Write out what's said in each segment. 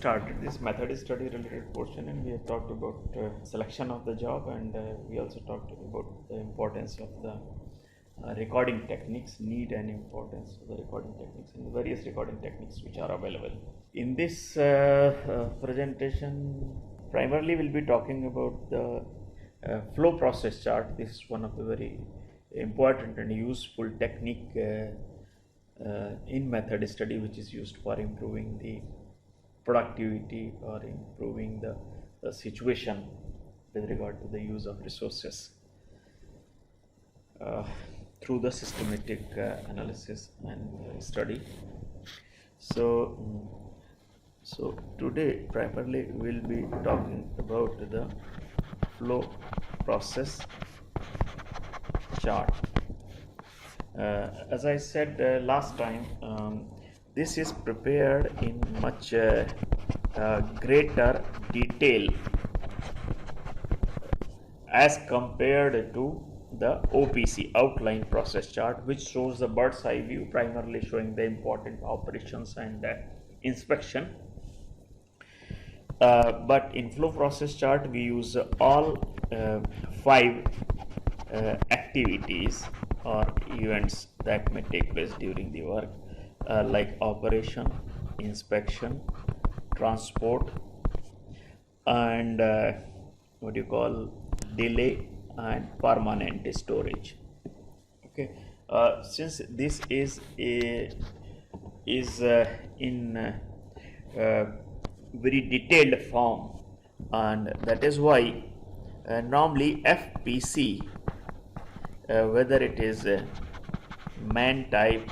started this method study related portion, and we have talked about selection of the job, and we also talked about the importance of the recording techniques, need and importance of the recording techniques, and the various recording techniques which are available. In this presentation, primarily we'll be talking about the flow process chart. This is one of the very important and useful technique in method study, which is used for improving the productivity or improving the situation with regard to the use of resources through the systematic analysis and study. So today primarily we'll be talking about the flow process chart. As I said last time, this is prepared in much greater detail as compared to the OPC, outline process chart, which shows the bird's eye view, primarily showing the important operations and inspection. But in flow process chart we use all 5 activities or events that may take place during the work, like operation, inspection, transport, and what you call delay and permanent storage. Okay, since this is in very detailed form, and that is why normally FPC, whether it is man type,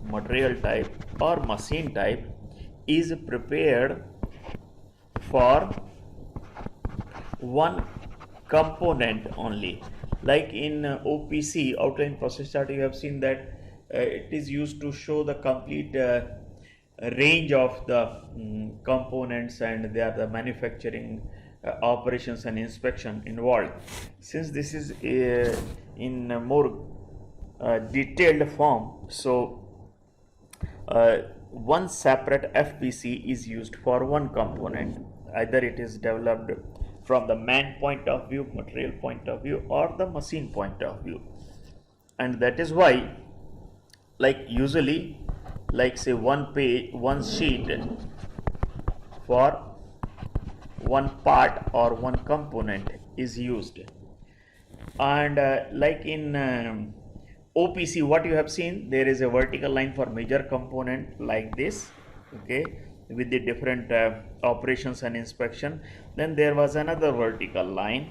material type or machine type, is prepared for one component only. Like in OPC, outline process chart, you have seen that it is used to show the complete range of the components, and they are the manufacturing operations and inspection involved. Since this is in a more detailed form, so one separate FPC is used for one component. Either it is developed from the man point of view, material point of view, or the machine point of view. And that is why, like usually, like say one sheet for one part or one component is used. And like in OPC, what you have seen, there is a vertical line for major component like this, okay, with the different operations and inspection. Then there was another vertical line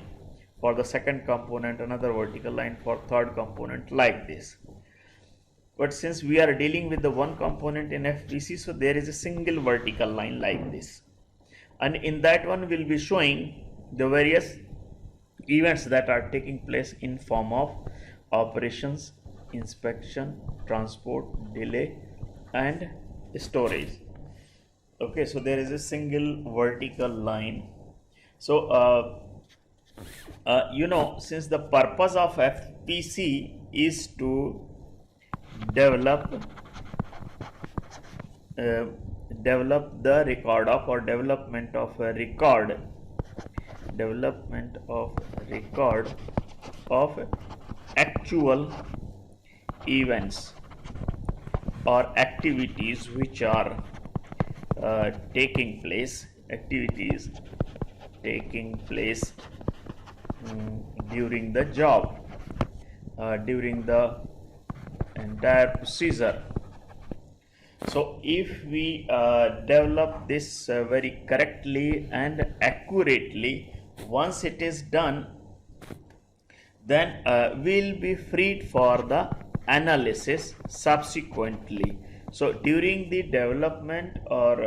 for the second component, another vertical line for third component, like this. But since we are dealing with the one component in FPC, so there is a single vertical line like this, and in that one we'll be showing the various events that are taking place in form of operations, inspection, transport, delay and storage. Okay, so there is a single vertical line. So since the purpose of FPC is to develop the record of, or development of a record of actual events or activities which are taking place during the job, during the entire procedure. So if we develop this very correctly and accurately, once it is done, then we'll be freed for the analysis subsequently. So during the development of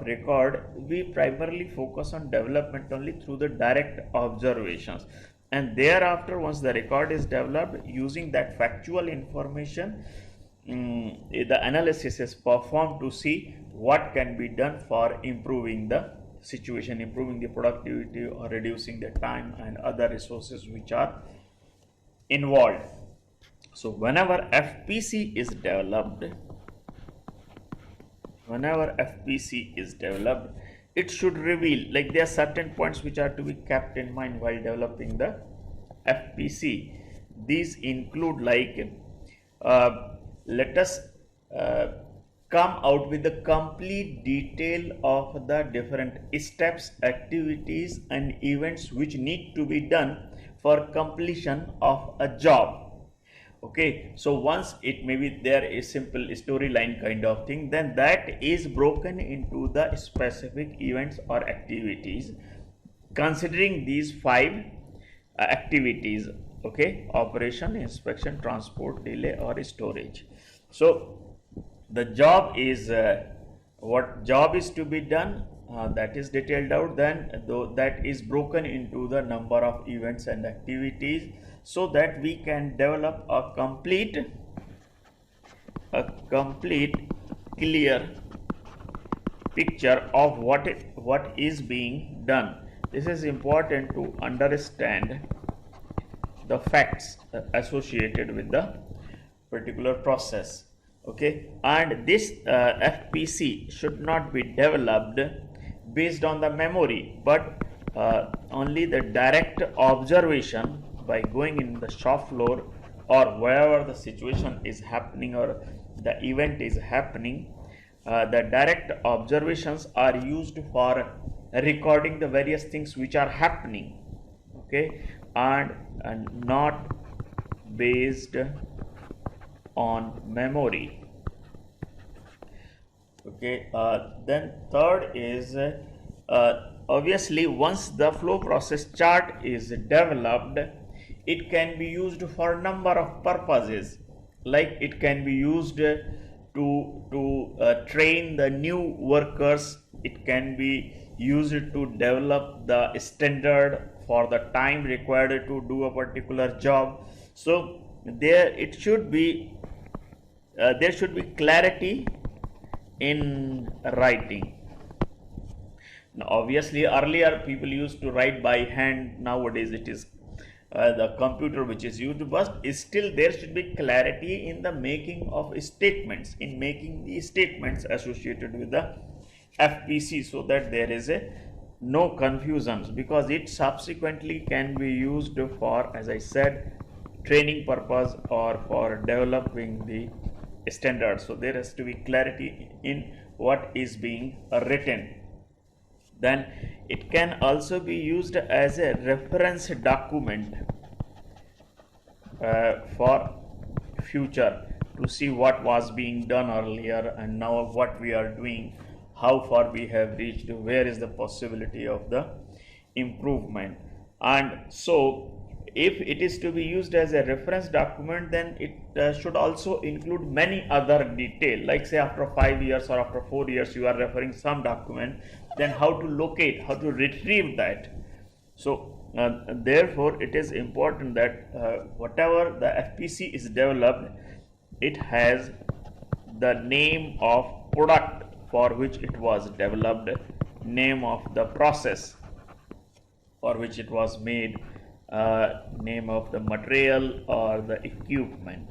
record, we primarily focus on development only through the direct observations, and thereafter, once the record is developed, using that factual information, the analysis is performed to see what can be done for improving the situation, improving the productivity, or reducing the time and other resources which are involved. So whenever FPC is developed, whenever FPC is developed, it should reveal, like there are certain points which are to be kept in mind while developing the FPC. These include, like, let us uh, come out with the complete detail of the different steps, activities and events which need to be done for completion of a job. Okay, so once it may be there a simple storyline kind of thing, then that is broken into the specific events or activities considering these five activities. Okay, operation, inspection, transport, delay or storage. So the job is what job is to be done, that is detailed out, then though that is broken into the number of events and activities, so that we can develop a complete clear picture of what is being done. This is important to understand the facts associated with the particular process. Okay, and this FPC should not be developed based on the memory, but only the direct observation by going in the shop floor or wherever the situation is happening or the event is happening. The direct observations are used for recording the various things which are happening. Okay, and not based on memory. Okay, then third is obviously once the flow process chart is developed, it can be used for a number of purposes. Like it can be used to train the new workers. It can be used to develop the standard for the time required to do a particular job. So there should be clarity in writing. Now, obviously, earlier people used to write by hand. Nowadays, it is the computer which is used, but still there should be clarity in the making of statements, in making the statements associated with the FPC, so that there is no confusions, because it subsequently can be used for, as I said, training purpose or for developing the standard. So there has to be clarity in what is being written. Then it can also be used as a reference document for future, to see what was being done earlier and now what we are doing, how far we have reached, where is the possibility of the improvement. And so if it is to be used as a reference document, then it should also include many other detail, like say after 5 years or after 4 years you are referring some document, then how to locate, how to retrieve that. So therefore it is important that whatever the FPC is developed, it has the name of product for which it was developed, name of the process for which it was made, name of the material or the equipment,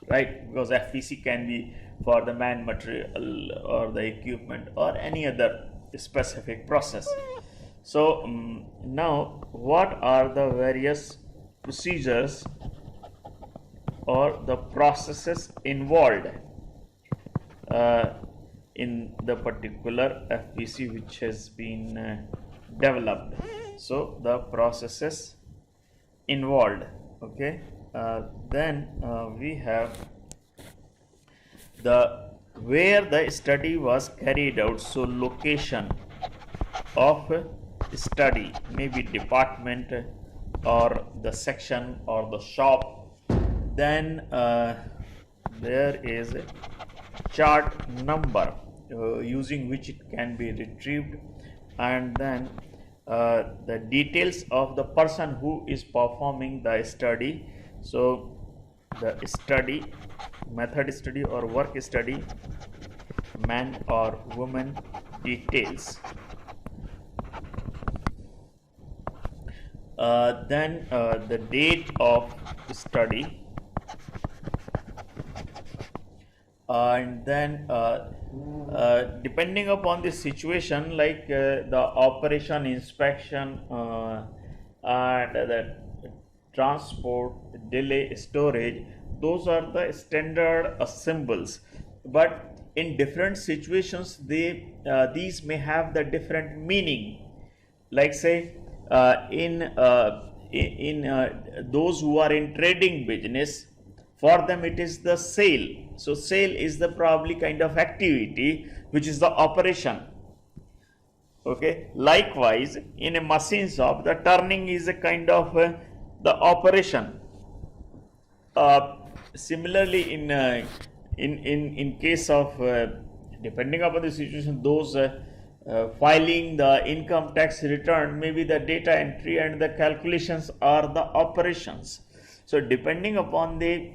right? Because FPC can be for the man material or the equipment or any other specific process. So now what are the various procedures or the processes involved in the particular FPC which has been developed? So the processes involved. Okay, then we have the where the study was carried out. So location of study, maybe department or the section or the shop. Then there is a chart number using which it can be retrieved, and then the details of the person who is performing the study. So the study, method study or work study, man or woman, details. Then the date of study, and then Depending upon the situation, like the operation, inspection, and the transport, delay, storage, those are the standard symbols. But in different situations, these may have the different meaning. Like say in those who are in trading business, for them it is the sale. So sale is the probably kind of activity which is the operation. Okay, likewise in a machine shop, the turning is a kind of the operation. Similarly in case of depending upon the situation, those filing the income tax return, maybe the data entry and the calculations are the operations. So depending upon the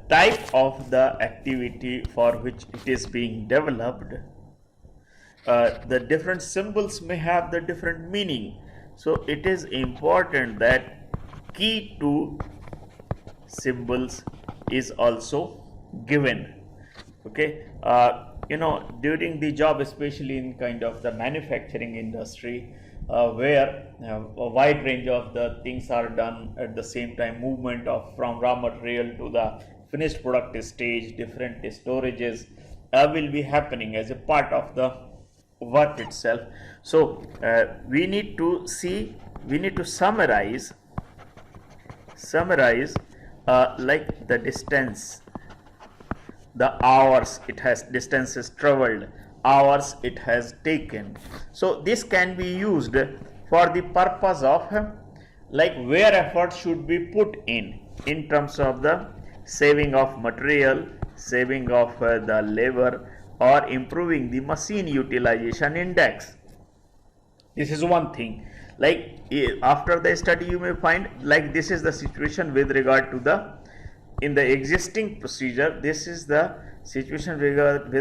type of the activity for which it is being developed, the different symbols may have the different meaning. So it is important that key to symbols is also given. Okay, during the job, especially in kind of the manufacturing industry, where a wide range of the things are done at the same time, movement of from raw material to the finished product stage, different storages will be happening as a part of the work itself. So we need to summarize like the distance, the hours it has, distances traveled, hours it has taken. So this can be used for the purpose of like where effort should be put in terms of the saving of material, saving of the labor, or improving the machine utilization index. This is one thing. Like after the study you may find like this is the situation with regard to the in the existing procedure. This is the situation with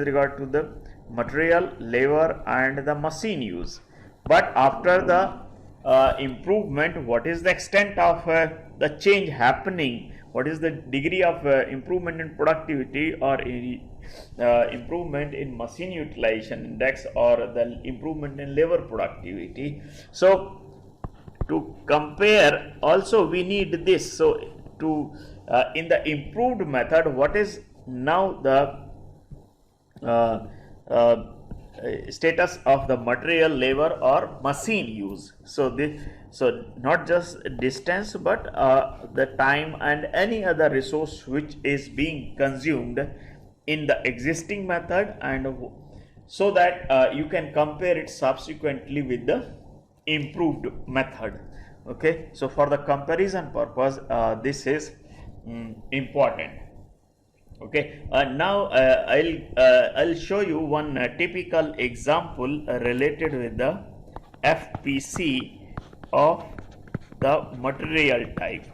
regard to the material, labor and the machine use. But after the improvement, what is the extent of the change happening, what is the degree of improvement in productivity or improvement in machine utilization index or the improvement in labor productivity. So to compare also we need this. So to in the improved method, what is now the status of the material, labor or machine use. So not just distance but the time and any other resource which is being consumed in the existing method, and so that you can compare it subsequently with the improved method. Okay, so for the comparison purpose this is important. Okay, now I'll show you one typical example related with the FPC of the material type.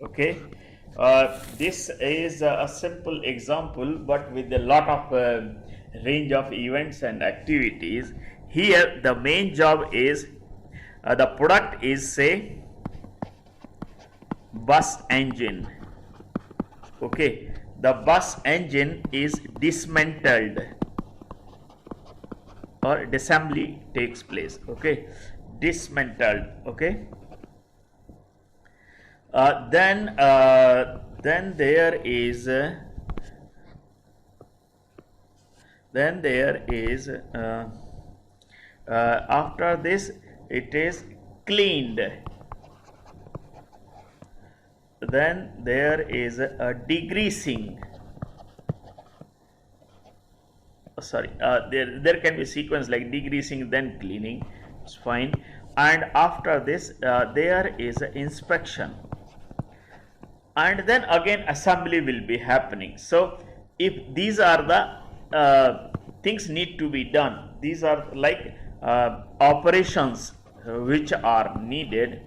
Okay, this is a simple example but with a lot of range of events and activities. Here the main job is the product is say bus engine. Okay, the bus engine is dismantled or disassembly takes place. Okay, dismantled. Okay, then there is after this it is cleaned. Then there is a degreasing. There can be sequence like degreasing then cleaning. It's fine. And after this there is inspection, and then again assembly will be happening. So if these are the things need to be done, these are like operations which are needed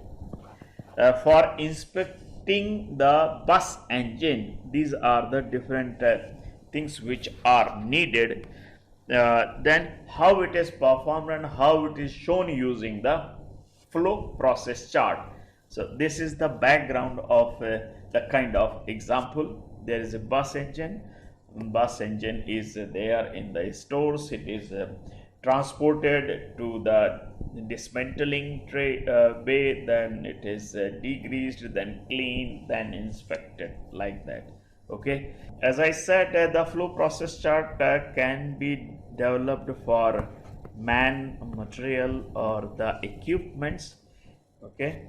for inspecting the bus engine. These are the different things which are needed. Then how it is performed and how it is shown using the flow process chart. So this is the background of the kind of example. There is a bus engine bus engine is there in the stores. It is transported to the dismantling bay, then it is degreased, then cleaned, then inspected, like that. Okay, as I said, the flow process chart can be developed for man, material, or the equipments. Okay,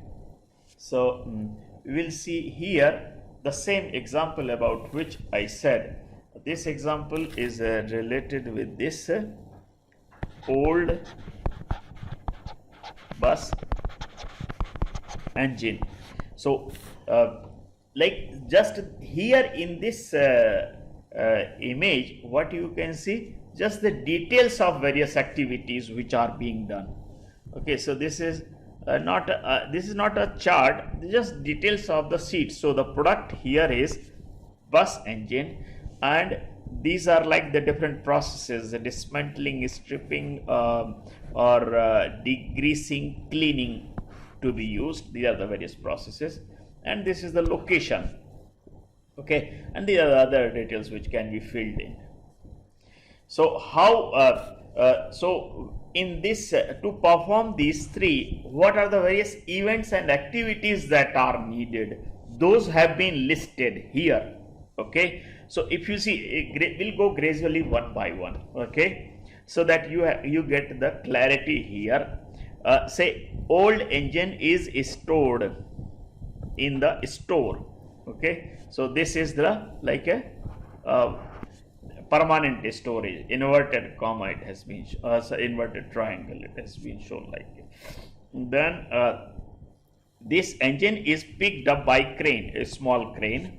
so we will see here the same example about which I said. This example is related with this old bus engine. So like just here in this image, what you can see, just the details of various activities which are being done. Okay, so this is not a chart, just details of the seat. So the product here is bus engine, and these are like the different processes: the dismantling, stripping, or degreasing, cleaning to be used. These are the various processes, and this is the location. Okay, and these are the other details which can be filled in. So how so in this to perform these three, what are the various events and activities that are needed? Those have been listed here. Okay, so if you see, we'll go gradually one by one. Okay, so that you get the clarity here. Say old engine is stored in the store. Okay, so this is the like a permanent storage, inverted comma, it has been inverted triangle, it has been shown like it. Then this engine is picked up by crane, a small crane.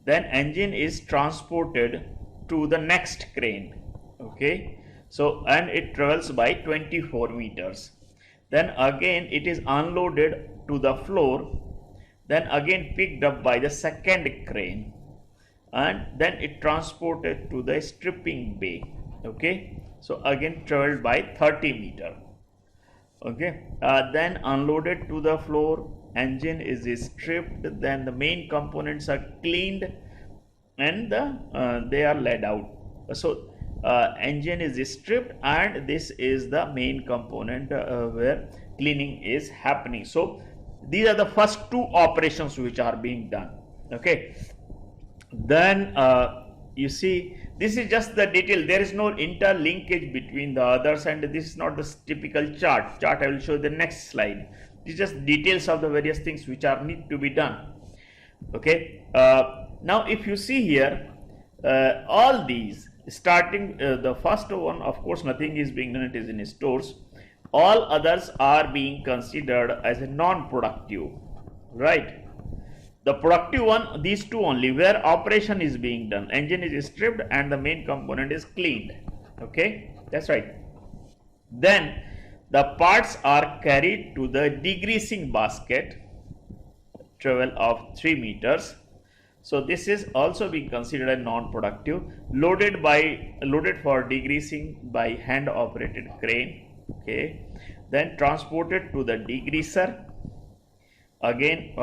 Then engine is transported to the next crane. Okay, so and it travels by 24 meters. Then again it is unloaded to the floor, then again picked up by the second crane, and then it transported to the stripping bay. Okay, so again traveled by 30 meter. Okay, then unloaded to the floor, engine is stripped, then the main components are cleaned, and they are laid out. So engine is stripped, and this is the main component where cleaning is happening. So these are the first two operations which are being done. Okay, then you see, this is just the detail, there is no interlinkage between the others, and this is not the typical chart. I will show the next slide. This is just details of the various things which are need to be done. Okay, now if you see here, all these starting the first one, of course nothing is being done, it is in stores. All others are being considered as a non-productive, right? The productive one, these two only, where operation is being done, engine is stripped and the main component is cleaned. Okay, that's right. Then the parts are carried to the degreasing basket, travel of 3 meters. So this is also being considered a non-productive, loaded for degreasing by hand operated crane. Okay, then transported to the degreaser. Again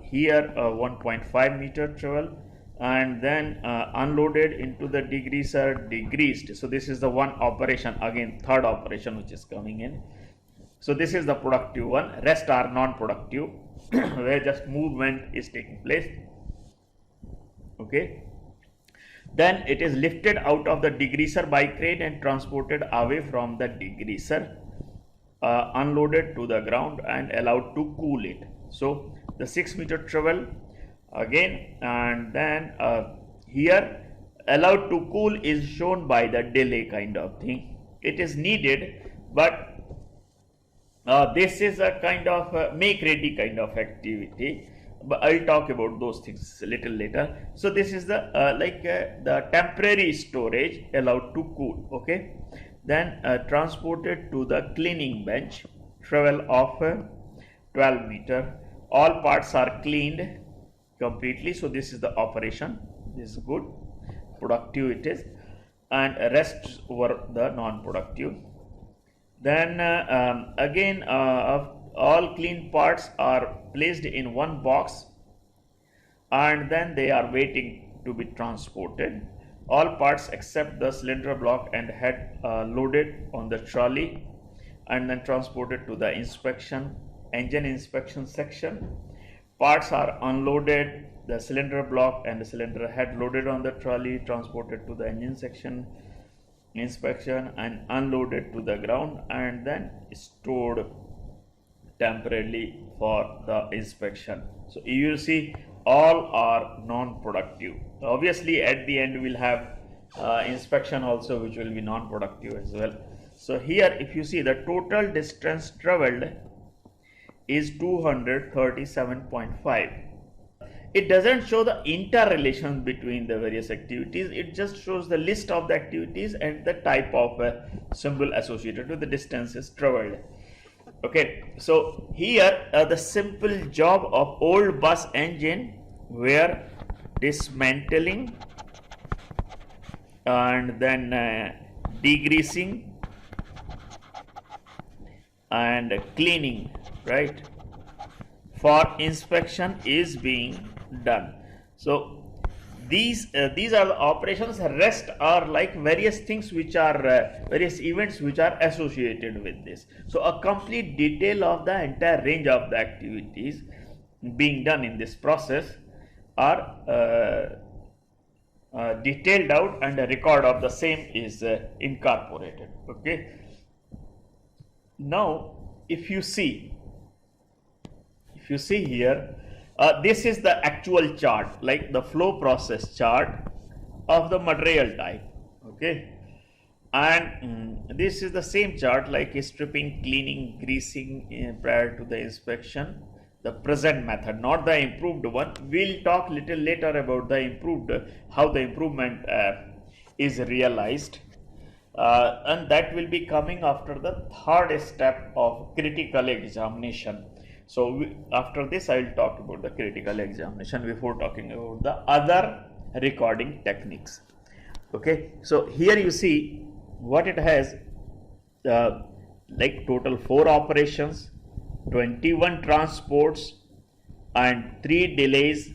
here 1.5 meter travel, and then unloaded into the degreaser, degreased. So this is the one operation, again third operation which is coming in. So this is the productive one, rest are non-productive where just movement is taking place. Okay, then it is lifted out of the degreaser by crane and transported away from the degreaser, unloaded to the ground and allowed to cool it. So the 6 meter travel again, and then here allowed to cool is shown by the delay kind of thing. It is needed, but this is a kind of make ready kind of activity, but I'll talk about those things a little later. So this is the the temporary storage allowed to cool. Okay, then transported to the cleaning bench, travel of 12 meter. All parts are cleaned completely. So this is the operation. This is good, productive it is, and rest were the non-productive. Then again all clean parts are placed in one box, and then they are waiting to be transported. All parts except the cylinder block and head loaded on the trolley and then transported to the engine inspection section. Parts are unloaded, the cylinder block and the cylinder head loaded on the trolley, transported to the engine section inspection and unloaded to the ground and then stored temporarily for the inspection. So you will see all are non-productive. Obviously at the end we'll have inspection also, which will be non-productive as well. So here if you see, the total distance traveled is 237.5. It doesn't show the interrelation between the various activities, it just shows the list of the activities and the type of symbol associated with the distances traveled. Okay, so here the simple job of old bus engine were dismantling and then degreasing and cleaning, right, for inspection is being done. So these are the operations. Rest are like various things which are various events which are associated with this. So a complete detail of the entire range of the activities being done in this process are detailed out, and a record of the same is incorporated. Okay, now if you see here, this is the actual chart, like the flow process chart of the material type. Okay, and this is the same chart like stripping, cleaning, greasing prior to the inspection, the present method, not the improved one. We'll talk little later about the improved, how the improvement is realized, and that will be coming after the third step of critical examination. So after this I will talk about the critical examination before talking about the other recording techniques. Okay, so here you see what it has, like total 4 operations, 21 transports and 3 delays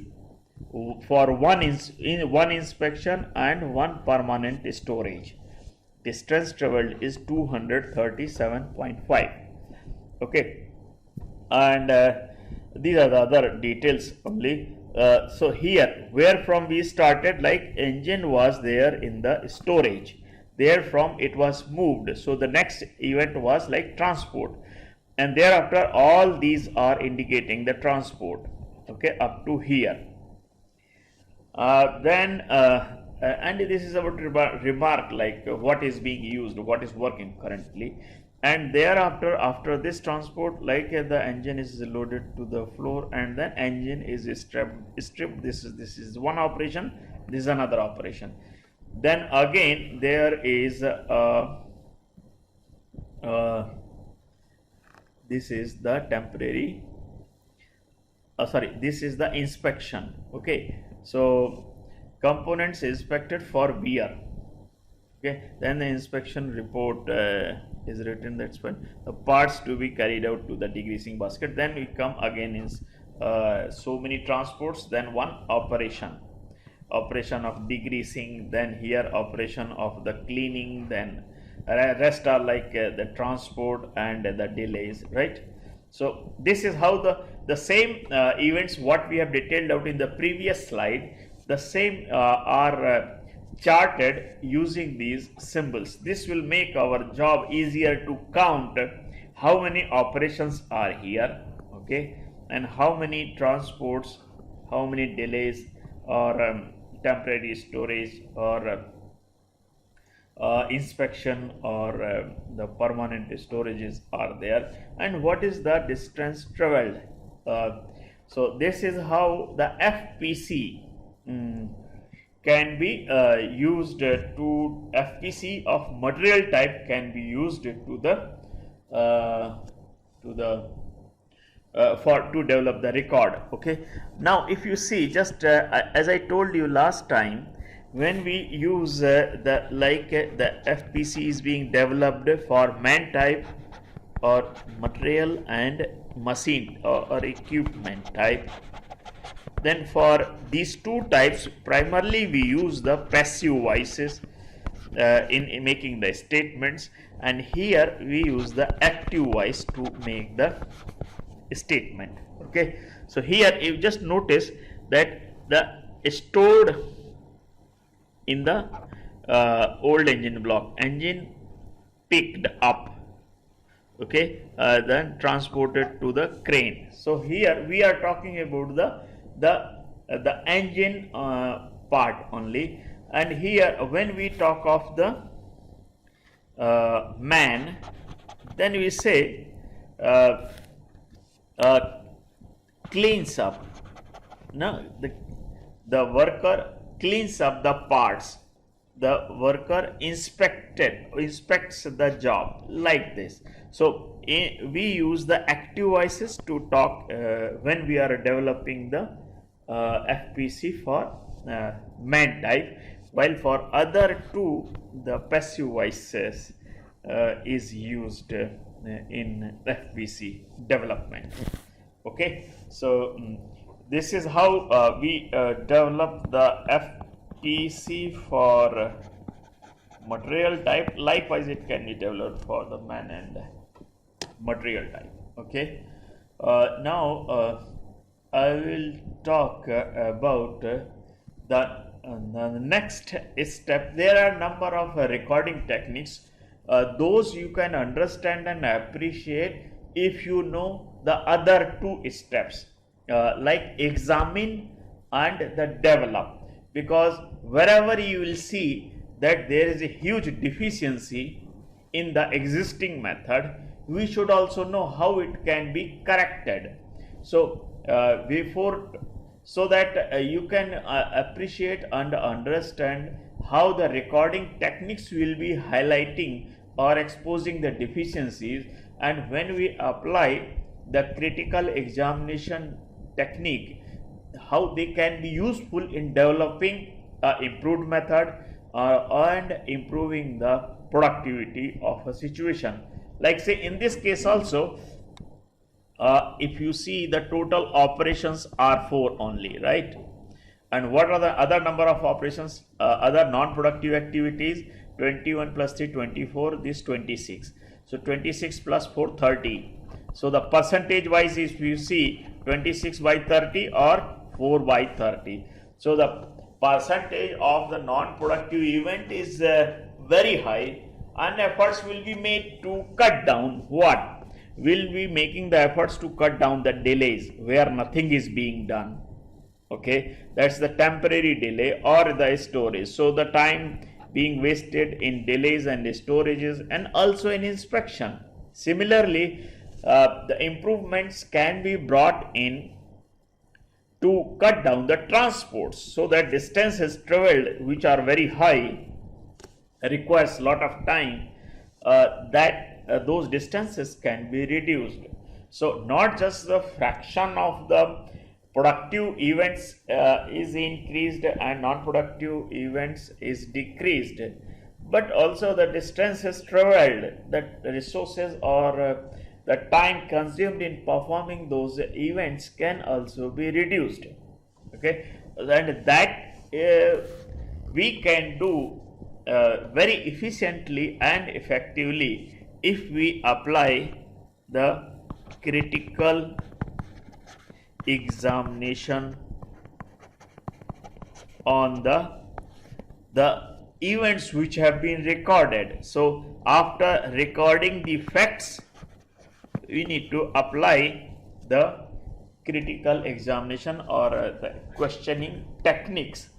for one inspection and 1 permanent storage. Distance traveled is 237.5. okay, and these are the other details only. So here where from we started, like engine was there in the storage, therefrom it was moved, so the next event was like transport, and thereafter all these are indicating the transport. Okay, up to here. And this is about remark like what is being used, what is working currently, and thereafter after this transport, like the engine is loaded to the floor and then engine is stripped. This is one operation, this is another operation. Then again there is this is the temporary this is the inspection. Okay, so components inspected for wear. Okay, then the inspection report is written, that's fine. The parts to be carried out to the degreasing basket. Then we come again in so many transports, then one operation of degreasing, then here operation of the cleaning, then rest are like the transport and the delays, right? So this is how the same events what we have detailed out in the previous slide, the same are charted using these symbols. This will make our job easier to count how many operations are here, okay, and how many transports, how many delays or temporary storage or inspection or the permanent storages are there, and what is the distance traveled. So this is how the FPC can be used to FPC of material type can be used to develop the record. Okay, now if you see, just as I told you last time, when we use the FPC is being developed for man type or material and machine or equipment type, Then for these two types, primarily we use the passive voices in making the statements, and here we use the active voice to make the statement. Okay, so here you just notice that the stored in the old engine block, engine picked up, okay, then transported to the crane. So here we are talking about the engine part only, and here when we talk of the man, then we say uh, cleans up. No, the worker cleans up the parts. The worker inspects the job, like this. So we use the active voices to talk when we are developing the FPC for man type, while for other two the passive voices is used in FPC development. Okay, so this is how we develop the FPC for material type. Likewise, it can be developed for the man and material type. Okay, now I will talk about the next step. There are a number of recording techniques. Those you can understand and appreciate if you know the other two steps, like examine and the develop, because wherever you will see that there is a huge deficiency in the existing method, we should also know how it can be corrected. So so that you can appreciate and understand how the recording techniques will be highlighting or exposing the deficiencies, and when we apply the critical examination technique, how they can be useful in developing improved method and improving the productivity of a situation. Like say in this case also, if you see the total operations are 4 only, right? And what are the other number of operations, other non-productive activities? 21 plus 3, 24, this 26. So 26 plus 4, 30. So the percentage wise, if you see 26 by 30 or 4 by 30. So the percentage of the non-productive event is very high, and efforts will be made to cut down what? Will be making the efforts to cut down the delays where nothing is being done. Okay, that's the temporary delay or the storage. So the time being wasted in delays and storages, and also in inspection. Similarly, the improvements can be brought in to cut down the transports, so that distances traveled which are very high requires a lot of time, those distances can be reduced. So not just the fraction of the productive events is increased and non-productive events is decreased, but also the distances traveled, that resources or the time consumed in performing those events can also be reduced. Okay, and that we can do very efficiently and effectively if we apply the critical examination on the events which have been recorded. So after recording the facts, we need to apply the critical examination or the questioning techniques,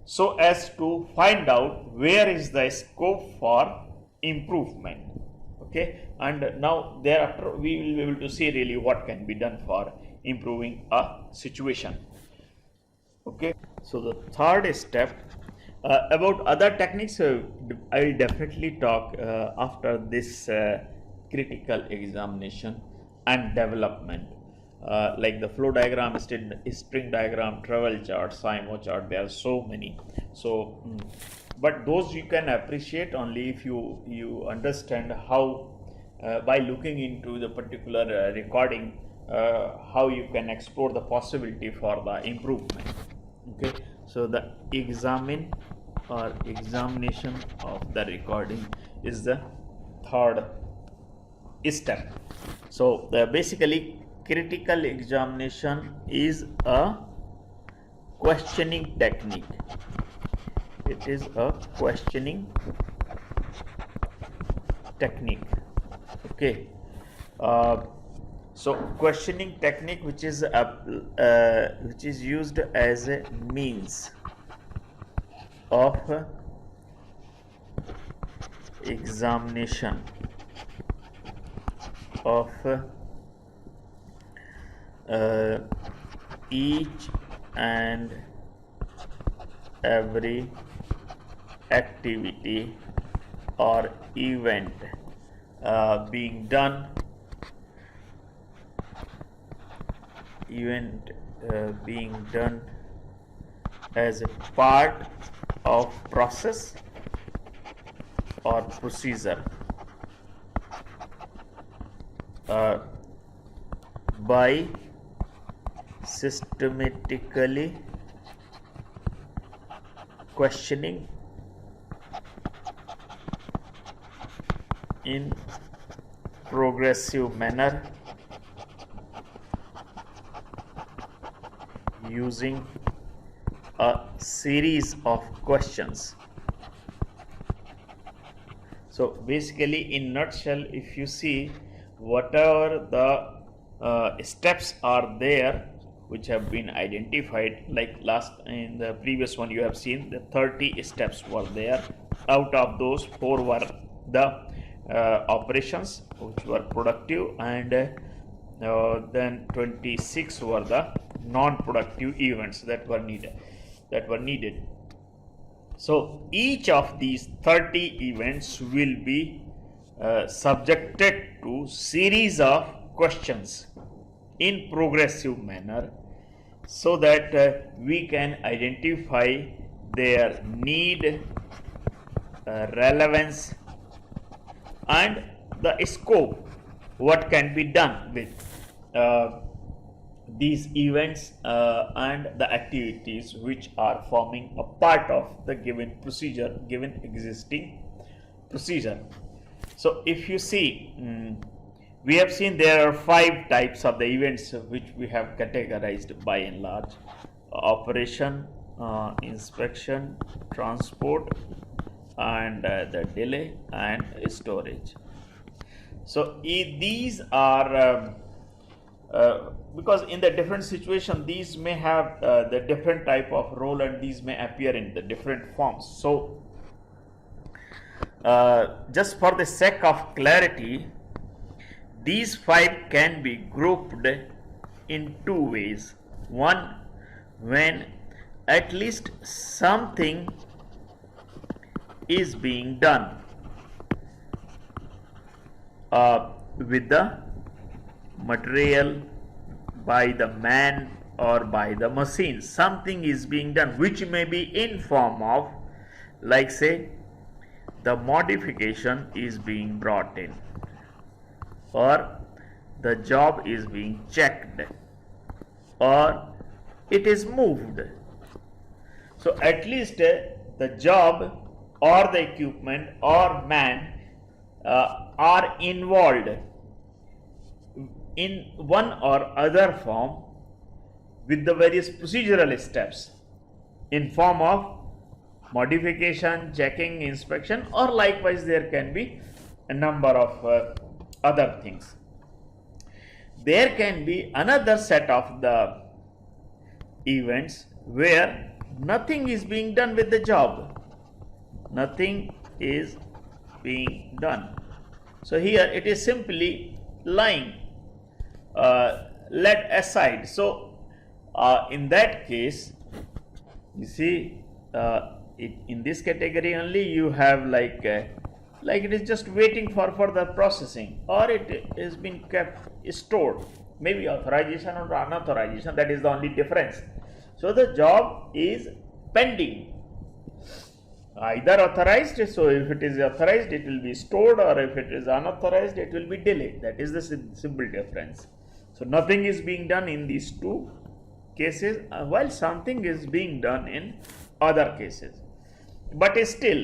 so as to find out where is the scope for improvement. Okay, and now thereafter we will be able to see really what can be done for improving a situation. Okay, so the third step, about other techniques, I will definitely talk after this critical examination and development, like the flow diagram, string diagram, travel chart, SIMO chart. There are so many. So but those you can appreciate only if you understand how, by looking into the particular recording, how you can explore the possibility for the improvement. Okay, so the examine or examination of the recording is the third step. So basically critical examination is a questioning technique. It is a questioning technique. Okay, so questioning technique which is used as a means of examination of each and every activity or event being done as a part of process or procedure by systematically questioning in progressive manner using a series of questions. So basically, in nutshell, if you see whatever the steps are there which have been identified, like in the previous one you have seen the 30 steps were there. Out of those, 4 were the operations which were productive, and then 26 were the non-productive events that were needed. So each of these 30 events will be subjected to series of questions in progressive manner, so that we can identify their need, relevance, and the scope, what can be done with these events and the activities which are forming a part of the given existing procedure. So if you see, we have seen there are 5 types of the events which we have categorized by and large: operation, inspection, transport, and the delay and storage. So these are because in the different situation these may have the different type of role, and these may appear in the different forms. So just for the sake of clarity, these 5 can be grouped in 2 ways. One, when at least something is being done with the material by the man or by the machine. Something is being done which may be in form of, like say, the modification is being brought in, or the job is being checked, or it is moved. So at least the job or the equipment or man are involved in one or other form with the various procedural steps in form of modification, checking, inspection, or likewise there can be a number of other things. There can be another set of the events where nothing is being done with the job. Nothing is being done. So here it is simply lying, let aside. So in that case, you see, in this category only you have like it is just waiting for further processing, or it is being kept stored, maybe authorization or unauthorization. That is the only difference. So the job is pending, either authorized. So if it is authorized, it will be stored, or if it is unauthorized, it will be delayed. That is the simple difference. So nothing is being done in these two cases, while something is being done in other cases. But still,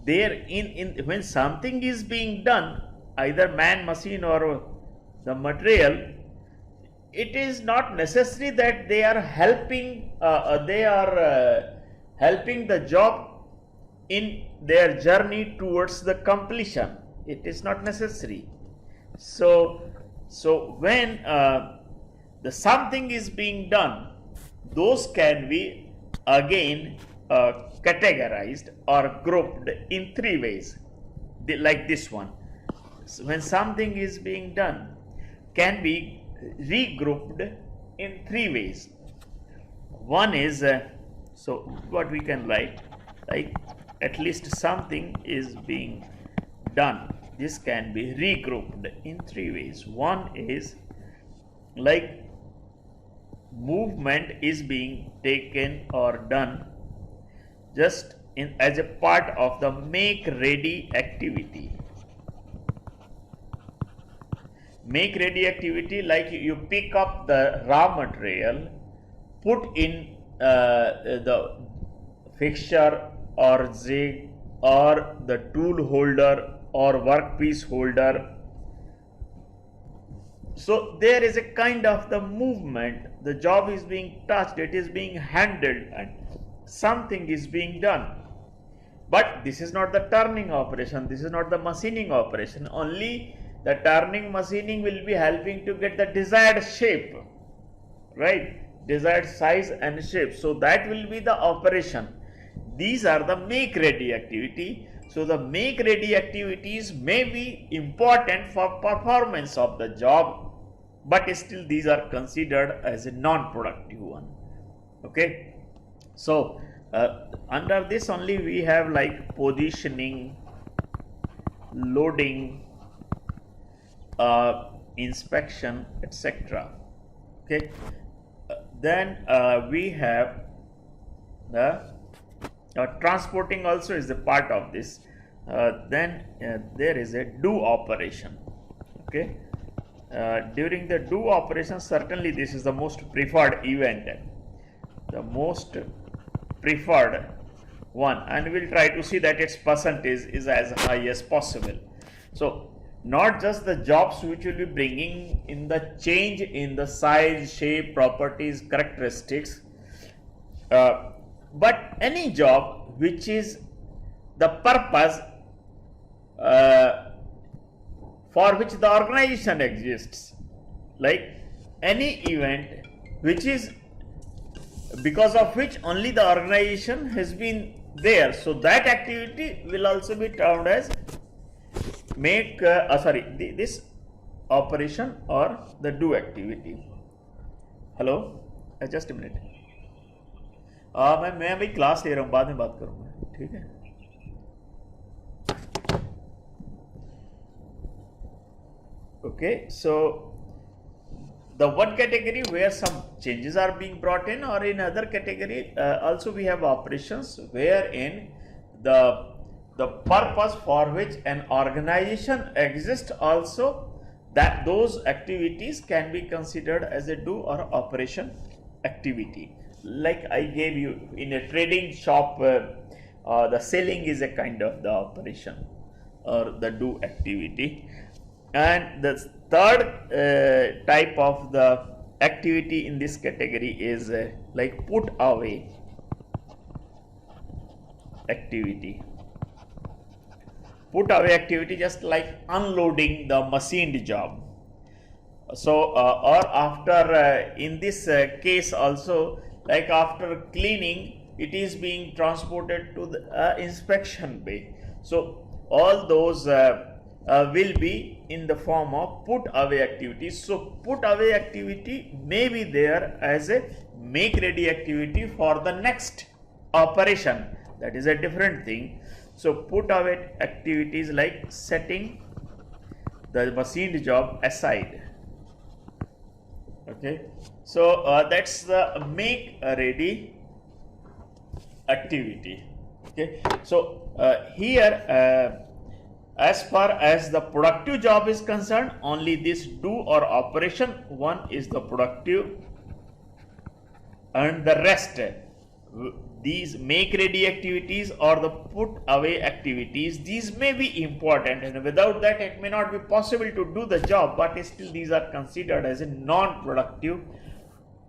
there in when something is being done, either man, machine, or the material, it is not necessary that they are helping helping the job in their journey towards the completion. It is not necessary. So when the something is being done, those can be again categorized or grouped in three ways, like this one. So when something is being done, can be regrouped in three ways. One is so what we can write, like at least something is being done. This can be regrouped in three ways. One is like movement is being taken or done just in as a part of the make ready activity. Make ready activity, like you pick up the raw material, put in the fixture or jig or the tool holder or workpiece holder. So there is a kind of the movement, the job is being touched, it is being handled, and something is being done. But this is not the turning operation, this is not the machining operation. Only the turning, machining will be helping to get the desired shape, right? Desired size and shape. So that will be the operation. These are the make ready activity. So the make ready activities may be important for performance of the job, but still these are considered as a non-productive one. Okay. So under this only we have like positioning, loading, inspection, etc. Okay. Then we have the transporting also is a part of this. Then there is a do operation. Okay. During the do operation, certainly this is the most preferred event, the most preferred one, and we'll try to see that its percentage is as high as possible. So not just the jobs which will be bringing in the change in the size, shape, properties, characteristics, but any job which is the purpose for which the organization exists, like any event which is because of which only the organization has been there, so that activity will also be termed as make this operation or the do activity. Hello, just a minute. मैं भाई class ले रहा हूँ, बाद में बात करूँगा, ठीक है? Okay, so the one category where some changes are being brought in, or in other category also we have operations wherein the purpose for which an organization exists also, that those activities can be considered as a do or operation activity. Like I gave you in a trading shop, the selling is a kind of the operation or the do activity. And the third type of the activity in this category is like put away activity. Put away activity, just like unloading the machined job. So or after in this case also, like after cleaning, it is being transported to the inspection bay. So all those will be in the form of put away activities. So put away activity may be there as a make ready activity for the next operation. That is a different thing. So put away activities like setting the machined job aside. Okay, so that's the make ready activity. Okay, so here As far as the productive job is concerned, only this do or operation, one is the productive, and the rest, these make ready activities or the put away activities, these may be important, and without that it may not be possible to do the job, but still these are considered as a non-productive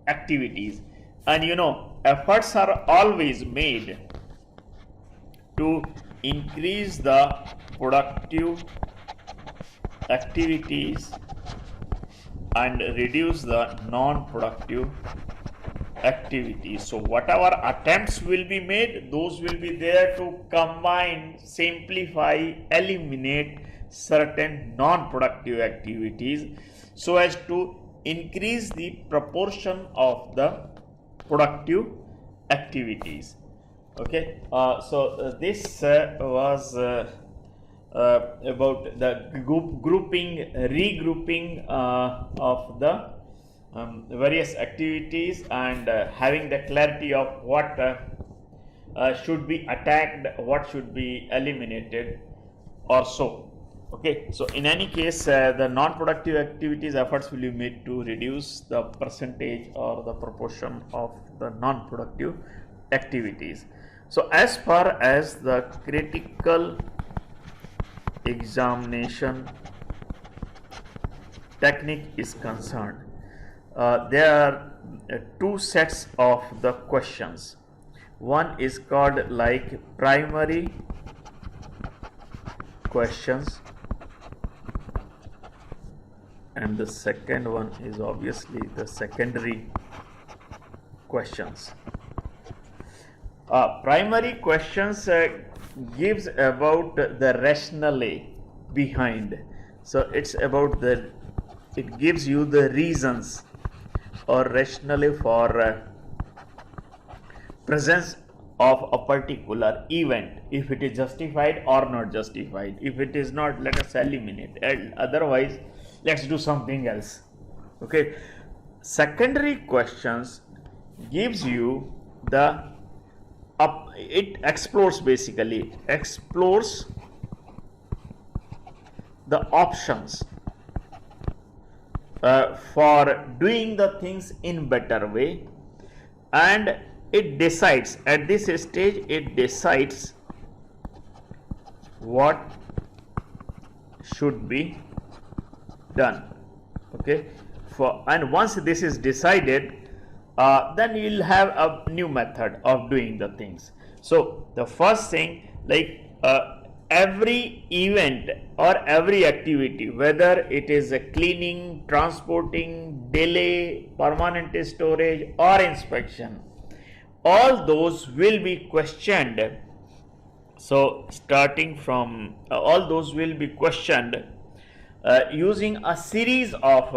activities. And efforts are always made to increase the productive activities and reduce the non-productive activities. So whatever attempts will be made, those will be there to combine, simplify, eliminate certain non-productive activities so as to increase the proportion of the productive activities. Okay, this was about the regrouping of the various activities, and having the clarity of what should be attacked, what should be eliminated or so. Okay, so in any case, the non-productive activities efforts will be made to reduce the percentage or the proportion of the non-productive activities. So as far as the critical examination technique is concerned, there are two sets of the questions. One is called like primary questions, and the second one is obviously the secondary questions. Primary questions gives about the rationale behind. So it's about it gives you the reasons or rationale for presence of a particular event, if it is justified or not justified. If it is not, let us eliminate, and otherwise let's do something else. Okay, secondary questions gives you the it explores the options for doing the things in better way, and it decides at this stage, it decides what should be done. Okay, and once this is decided, then you will have a new method of doing the things. So the first thing, like every event or every activity, whether it is a cleaning, transporting, delay, permanent storage or inspection, all those will be questioned. So starting from all those will be questioned using a series of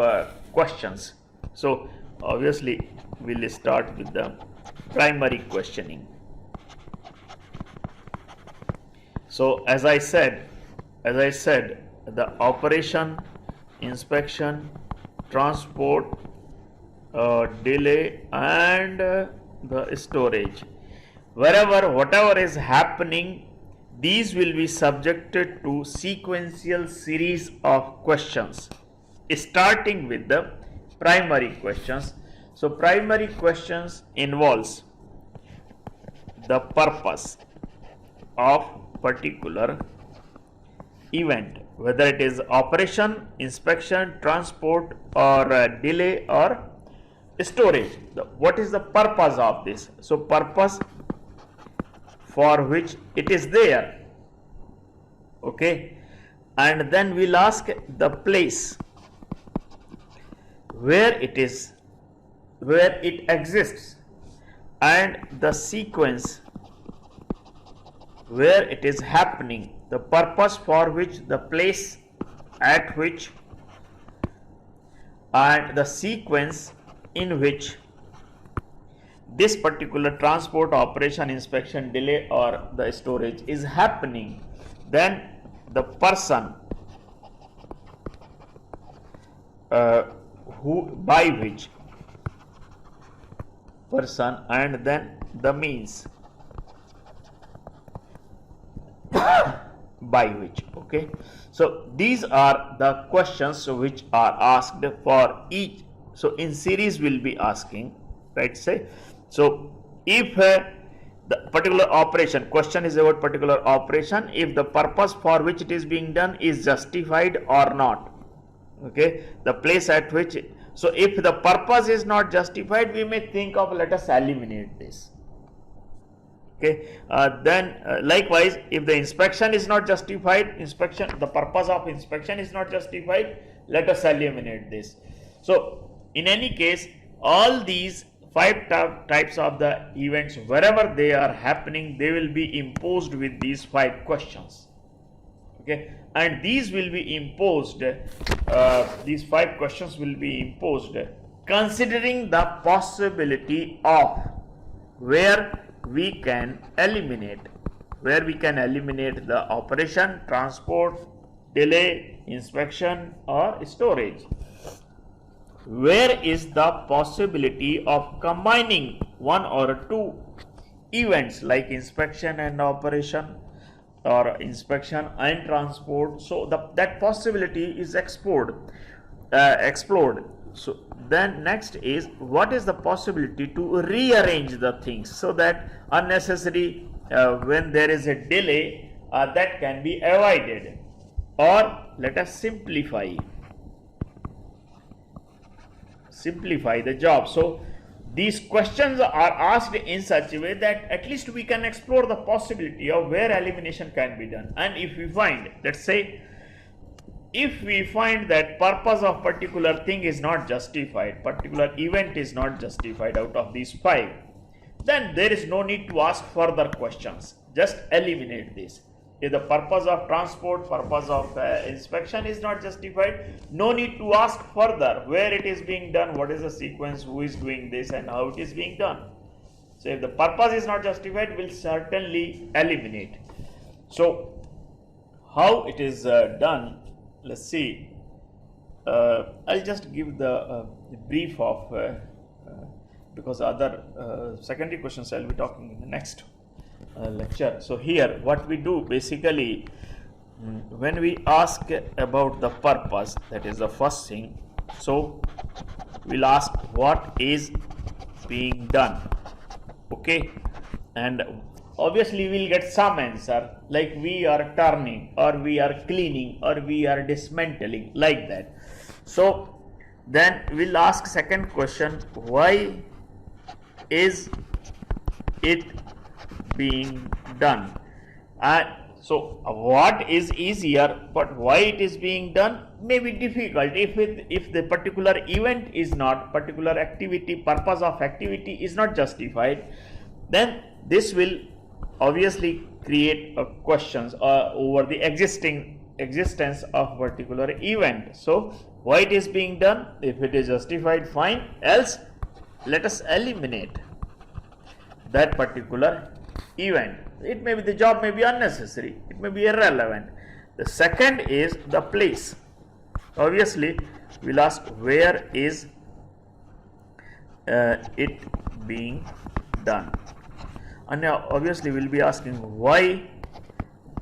questions. So obviously we'll start with the primary questioning. So as I said, the operation, inspection, transport, delay and the storage, whatever is happening, these will be subjected to sequential series of questions, starting with the primary questions. So primary questions involves the purpose of particular event, whether it is operation, inspection, transport or delay or storage. What is the purpose of this? So purpose for which it is there. Okay, and then we'll ask the place where it exists, and the sequence where it is happening, the purpose for which, the place at which, and the sequence in which this particular transport, operation, inspection, delay or the storage is happening. Then the person by which person, and then the means by which. Okay, so these are the questions which are asked for each. So in series we'll be asking, right? Say, so if the particular operation, question is about particular operation, if the purpose for which it is being done is justified or not. Okay, the place at which, so if the purpose is not justified, we may think of, let us eliminate this. Okay, then likewise, if the inspection is not justified, the purpose of inspection is not justified, let us eliminate this. So in any case, all these five types of the events, wherever they are happening, they will be imposed with these 5 questions. Okay, and these will be imposed, these 5 questions will be imposed considering the possibility of where we can eliminate the operation, transport, delay, inspection or storage. Where is the possibility of combining one or two events like inspection and operation, or inspection and transport? So that possibility is explored. So then next is, what is the possibility to rearrange the things so that unnecessary, when there is a delay, that can be avoided, or let us simplify the job. So these questions are asked in such a way that at least we can explore the possibility of where elimination can be done. And if we find, let's say, if we find that purpose of particular thing is not justified, particular event is not justified out of these 5, then there is no need to ask further questions, just eliminate this. If the purpose of transport, purpose of inspection is not justified, no need to ask further where it is being done, what is the sequence, who is doing this and how it is being done. So if the purpose is not justified, we'll certainly eliminate. So how it is done, let's see. I'll just give the brief of, because other secondary questions I'll be talking in the next lecture. So here what we do basically, when we ask about the purpose, that is the first thing, so we'll ask what is being done. Okay, and obviously we'll get some answer like we are turning, or we are cleaning, or we are dismantling, like that. So then we'll ask second question, why is it being done? So what is easier, but why it is being done may be difficult. If the particular event is not, particular activity, purpose of activity is not justified, then this will obviously create questions over the existence of particular event. So why it is being done? If it is justified, fine, else let us eliminate that particular event. It may be, the job may be unnecessary, it may be irrelevant. The second is the place. Obviously we'll ask, where is it being done? And now obviously we'll be asking, why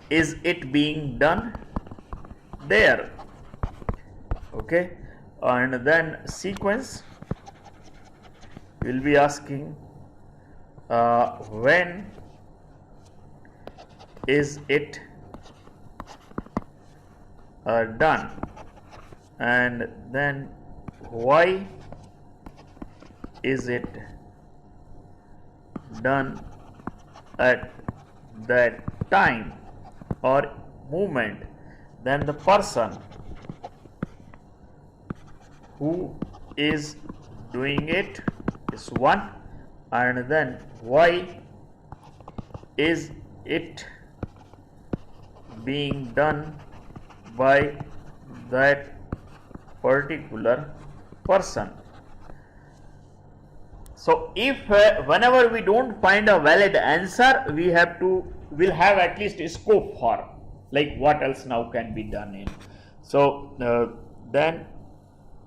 is it being done there? Okay, and then sequence, we'll be asking, when is it done, and then why is it done at that time or moment. Then the person who is doing it is one, and then why is it being done by that particular person. So if whenever we don't find a valid answer, we'll have at least a scope for, like, what else now can be done in. So then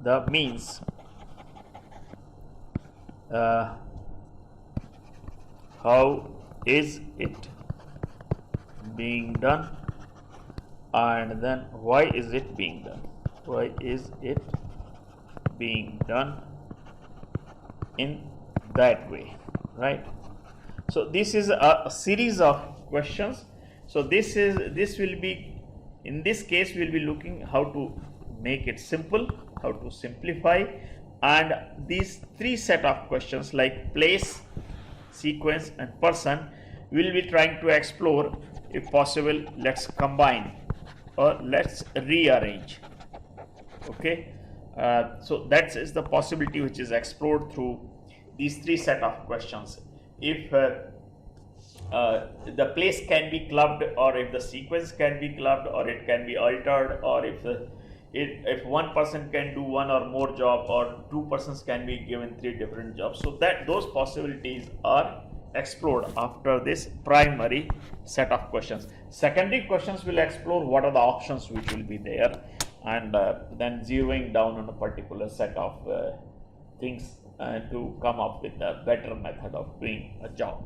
the means, how is it being done, and then why is it being done? Why is it being done in that way, right? So this is a series of questions. So this will be, in this case we'll be looking how to make it simple, how to simplify, and these three set of questions like place, sequence and person we'll be trying to explore. If possible, let's combine or let's rearrange. Okay, so that is the possibility which is explored through these three set of questions. If the place can be clubbed, or if the sequence can be clubbed, or it can be altered, or if one person can do one or more job, or two persons can be given three different jobs, so that those possibilities are explored after this primary set of questions. Secondary questions will explore what are the options which will be there, and then zeroing down on a particular set of things to come up with a better method of doing a job.